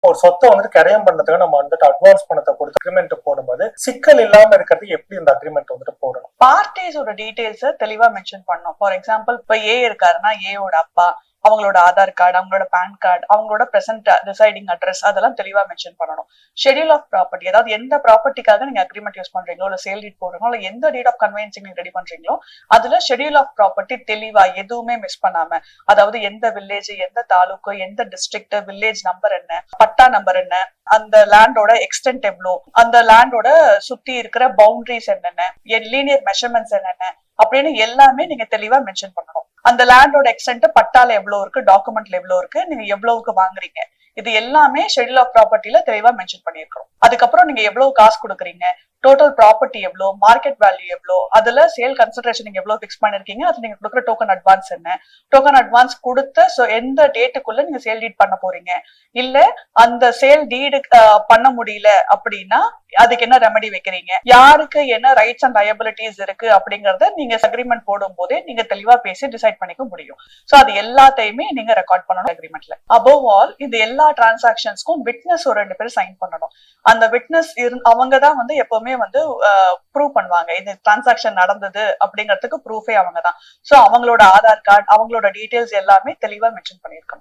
ஒரு சொத்தை வந்துட்டு கரையம் பண்ணதுக்கு நம்ம வந்துட்டு அட்வான்ஸ் பணத்தை கொடுத்து அக்ரிமெண்ட் போடும்போது சிக்கல் இல்லாம இருக்கிறது எப்படி இந்த அக்ரிமெண்ட் வந்துட்டு போடணும்? பார்ட்டிஸோட டீடைல்ஸ் தெளிவா மென்ஷன் பண்ணணும். ஃபார் எக்ஸாம்பிள் இப்ப ஏ இருக்காருன்னா ஏயோட அப்பா, அவங்களோட ஆதார் கார்டு, அவங்களோட பேன் கார்டு, அவங்களோட பிரசன்ட் ரிசைடிங் அட்ரஸ் அதெல்லாம் தெளிவா மென்ஷன் பண்ணணும். ஷெட்யூல் ஆஃப் ப்ராப்பர்ட்டி, அதாவது எந்த ப்ராப்பர்ட்டிக்காக நீங்க அக்ரிமெண்ட் யூஸ் பண்றீங்களோ இல்ல சேல் டீட் போடுறீங்களோ இல்ல எந்த டீட் ஆஃப் கன்வென்சிங் நீங்க ரெடி பண்றீங்களோ அதுல ஷெட்யூல் ஆஃப் ப்ராப்பர்ட்டி தெளிவா எதுவுமே மிஸ் பண்ணாம, அதாவது எந்த வில்லேஜ், எந்த தாலுக்கு, எந்த டிஸ்ட்ரிக்ட், வில்லேஜ் நம்பர் என்ன, பட்டா நம்பர் என்ன, அந்த லேண்டோட எக்ஸ்டென்ட் எவ்வளோ, அந்த லேண்டோட சுத்தி இருக்கிற பவுண்டரிஸ் என்னென்ன, லீனியர் மெஷர்மெண்ட்ஸ் என்னென்ன அப்படின்னு எல்லாமே நீங்க தெளிவா மென்ஷன் பண்ணணும். அந்த லேண்டோட எக்ஸ்டென்ட் பட்டால எவ்வளவு இருக்கு, டாக்குமெண்ட்ல எவ்வளவு இருக்கு, நீங்க எவ்வளவுக்கு வாங்குறீங்க, இது எல்லாமே ஷெட்யூல் ஆஃப் ப்ராப்பர்ட்டில தெளிவா மென்ஷன் பண்ணிருக்கோம். அதுக்கப்புறம் நீங்க எவ்வளவு காசு கொடுக்குறீங்க, டோட்டல் ப்ராப்பர்ட்டி எவ்வளோ, மார்க்கெட் வேல்யூ எவ்வளோ, அதுல சேல் கன்சிடரேஷன் நீங்க எவ்வளவு பிக்ஸ் பண்ணிருக்கீங்க, அது நீங்க கொடுக்குற டோக்கன் அட்வான்ஸ் என்ன, டோக்கன் அட்வான்ஸ் கொடுத்த எந்த டேட்டுக்குள்ள நீங்க சேல் டீட் பண்ண போறீங்க, இல்ல அந்த சேல் டீடு பண்ண முடியல அப்படின்னா அதுக்கு என்ன ரெமெடி வைக்கிறீங்க, யாருக்கு என்ன ரைட்ஸ் அண்ட் லயபிலிட்டிஸ் இருக்கு அப்படிங்கறத நீங்க அக்ரிமெண்ட் போடும் போதே நீங்க தெளிவா பேசி டிசைட் பண்ணிக்க முடியும். சோ அது எல்லாத்தையுமே நீங்க ரெக்கார்ட் பண்ணணும் அக்ரிமெண்ட்ல. அபவ் ஆல் இந்த எல்லா டிரான்சாக்ஷன்ஸ்க்கும் விட்னஸ் ஒரு 2 பேர் சைன் பண்ணணும். அந்த விட்னஸ் அவங்கதான் வந்து எப்பவுமே வந்து ப்ரூவ் பண்ணுவாங்க இந்த டிரான்சாக்ஷன் நடந்தது அப்படிங்கிறதுக்கு ப்ரூஃபே அவங்கதான். சோ அவங்களோட ஆதார் கார்டு, அவங்களோட டீடைல்ஸ் எல்லாமே தெளிவா மென்ஷன் பண்ணிருக்கணும்.